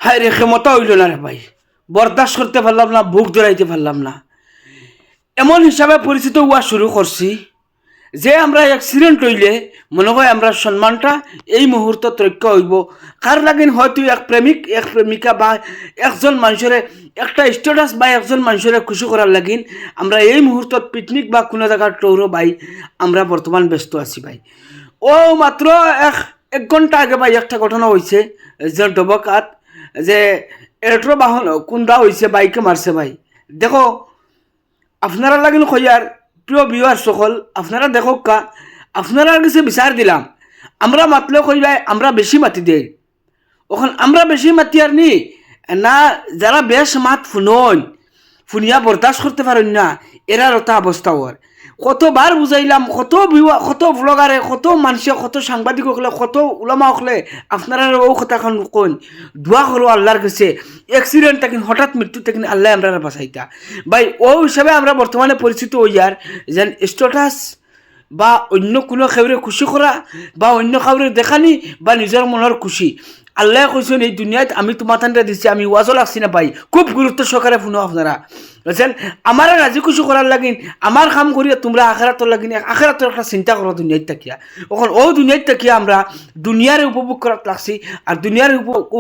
হায় রে ক্ষমতা হইল না রে ভাই, বরদাস্ত করতে পারলাম না, বুক ধরাইতে পারলাম না। এমন হিসাবে পরিচিত হওয়া শুরু করছি যে আমরা অ্যাক্সিডেন্ট হইলে মনে হয় আমরা সম্মানটা এই মুহূর্তত রক্ষা হইব। কার লাগিন হয়তো এক প্রেমিক এক প্রেমিকা বা একজন মানুষের একটা স্ট্যাটাস বা একজন মানুষের খুশি করার লাগিন আমরা এই মুহূর্তত পিকনিক বা কোনো জায়গার টৌরো ভাই আমরা বর্তমান ব্যস্ত আছি ভাই। ও মাত্র এক ঘন্টা আগে ভাই একটা ঘটনা হয়েছে যে ডবকাত যে এলট্রো বাহন কোনটা হয়েছে বাইকে মারছে ভাই। দেখো আপনারা লাগিন কইয়ার প্রিয় ভিউয়ার সকল আপনারা দেখো কা আপনারা কাছে বিচার দিলাম আমরা মাতলে কইবাই আমরা বেশি মাতি দেই। ওখান আমরা বেশি মাতি আর নি না যারা বেশ মাত ফুনন ফুনিয়া বরদাস্ত করতে পারেন না এরার ওটা অবস্থা ওর। কতবার বুঝাইলাম কত ব্লগারে কত মানুষে কত সাংবাদিক হলে কত উলামা হলে আপনারা ও কথা এখন কোন দোয়া করো আল্লাহর কাছে অ্যাক্সিডেন্ট থাকি হঠাৎ মৃত্যু থাকি আল্লাহ আমরা বাঁচাইতা ভাই। ও হিসাবে আমরা বর্তমানে পরিচিত হইয়ার যেন স্ট্যাটাস বা অন্য কোনো কাউরে খুশি করা বা অন্য কাউরে দেখানি বা নিজের মনের খুশি আল্লাহ কৈছেন এই দুনিয়াত আমি তোমার তান্ডা দিচ্ছি আমি ওয়াজও লাগছি না ভাই, খুব গুরুত্ব সহকারে শুনো আপনারা বুঝছেন। আমার রাজি খুশি করার লাগিন আমার কাম করিয়া তোমরা আখেরাতর লাগিন আখেরাতর একটা চিন্তা করো দুনিয়াত থাকিয়া। ওখান ও দুনিয়াত থাকিয়া আমরা দুনিয়ারে উপভোগ করাত লাগছি আর দুনিয়ার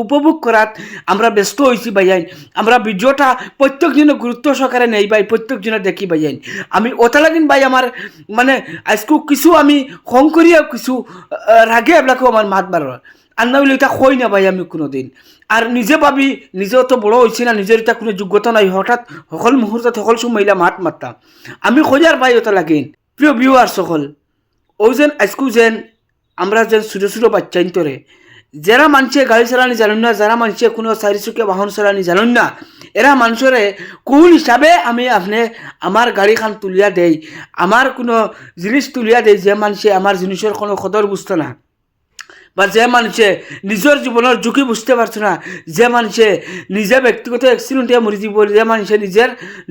উপভোগ করাত আমরা ব্যস্ত হয়েছি ভাইয়াইন। আমরা ভিডিওটা প্রত্যেক দিনে গুরুত্ব সহকারে নেই ভাই, প্রত্যেক দিনে দেখি ভাইয়াইন। আমি ওটা লাগিন ভাই আমার মানে আজকে কিছু আমি খং করিয়া কিছু রাগে এবিলাকেও আমার মাত বাড়ার আর না হইলে এটা কই না ভাই আমি কোনো দিন। আর নিজে ভাবি নিজেও তো বড় হয়েছি না, নিজের এটা কোনো যোগ্যতা নাই, হঠাৎ সকল মুহূর্তে সকল সময়লা মাত মারতাম আমি খোঁজার ভাই ওটা লাগিন। প্রিয় ভিউয়ার সকল ও যেন আজকু যেন আমরা যেন ছোটো ছোটো বাচ্চাইন তোরে যারা মানুষে গাড়ি চালানি জানেন না, যারা মানুষে কোনো চারিচকীয়া বাহন চালানি জানেন না, এরা মানুষরে কোন হিসাবে আমি আপনি আমার গাড়িখান তুলিয়া দেই আমার কোনো জিনিস তুলিয়া দেই যে মানুষে আমার জিনিসের কোনো কদর বুঝতো না বা যে মানুষে নিজের জীবনের ঝুঁকি বুঝতে পারছে না, যে মানুষে নিজে ব্যক্তিগত অ্যাক্সিডেন্টে মরি দিব, যে মানুষে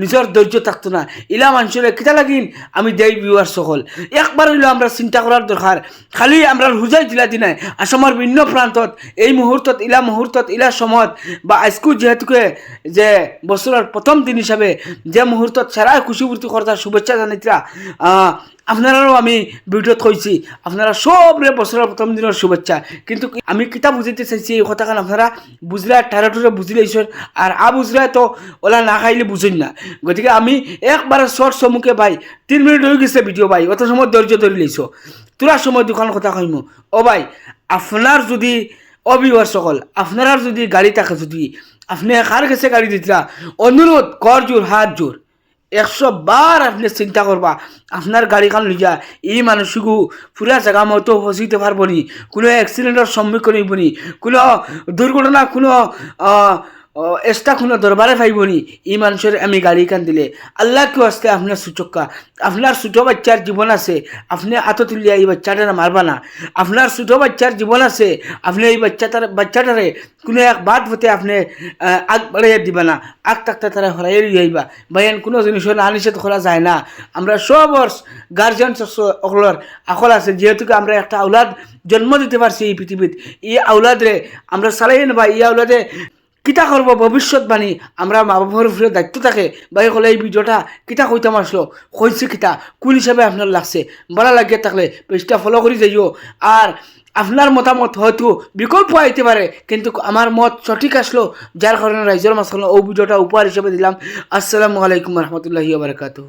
নিজের ধৈর্য থাকতো না, ইলা মানুষের কিতা লাগিন আমি দেই ভিউয়ার সকল একবার হইলেও আমরা চিন্তা করার দরকার। খালি আমরা হুজাই দিলা দিনাই আসামের ভিন্ন প্রান্তত এই মুহূর্তত ইলা সময়ত বা আজকু যেহেতুকে যে বছরের প্রথম দিন হিসাবে যে মুহূর্তত সারা খুশিবূর্তি করার শুভেচ্ছা জানাইতরা আপনারাও আমি ভিডিওত কইছি আপনারা সবরে বছরের প্রথম দিনের শুভেচ্ছা। কিন্তু আমি কিতাব বুঝাইতে চাইছি এই কথাখান আপনারা বুঝলে টারাটুরে বুঝি লাইছেন আর বুঝলে তো ওলা না খাইলে বুঝেন না। গতিকে আমি একবারে শর্ট সমুখে ভাই 3 মিনিট হয়ে গেছে ভিডিও ভাই, অত সময় ধৈর্য ধরে লাইছো তোরা সময় দোকান কথা কইমু। ও ভাই আপনার যদি অভিভাবক সকল আপনার যদি গাড়ি থাকে যদি আপনি কার কাছে গাড়ি দিতরা অনুরোধ কর জোর হাত জোর 100 বার আপনি চিন্তা করবা আপনার গাড়িখান লিয়া এই মানুষগু পুরা জায়গা মতো ফসিতে পারবো নি, কোনো অ্যাক্সিডেন্টের সম্মুখীন হইব নি, কোনো দুর্ঘটনা কোনো এক্সট্রা কোনো দরবারে পাইব নি এই মানুষের আমি গাড়িখান দিলে। আল্লাহ কেউ আসতে আপনার সুচক্কা আপনার ছোটো বাচ্চার জীবন আছে আপনি আতো তুলিয়া এই বাচ্চাটারে মারবা না। আপনার ছোটো বাচ্চার জীবন আছে আপনি এই বাচ্চাটারে কোনো এক বাদ হতে আপনি আগ বাড়াইয়া দিবা না, আগ থাকতে তারা হরাইয়া লইয়াইবা ভাইয়ান। কোনো জিনিসের না নিষেধ করা যায় না। আমরা সব গার্জিয়ান সকলের আকল আছে যেহেতু আমরা একটা আওলাদ জন্ম দিতে পারছি এই পৃথিবীত, এই আওলাদরে আমরা চালাই নেবা এই আওলাদে কিতা করব ভবিষ্যৎবাণী আমরা মা বাবার উপরে দায়িত্ব থাকে। ভাই হলে এই ভিডিওটা কিতা কইতাম আসলো কইছে কিতা কোন হিসাবে আপনার লাগছে ভালো লাগিয়ে থাকলে পেজটা ফলো করে যাইও। আর আপনার মতামত হয়তো বিকল্প আইতে পারে কিন্তু আমার মত সঠিক আসলো যার কারণে রাইজের মাঝখানে ও ভিডিওটা উপহার হিসেবে দিলাম। আসসালামু আলাইকুম রহমতুল্লাহি ওয়া বারাকাতুহু।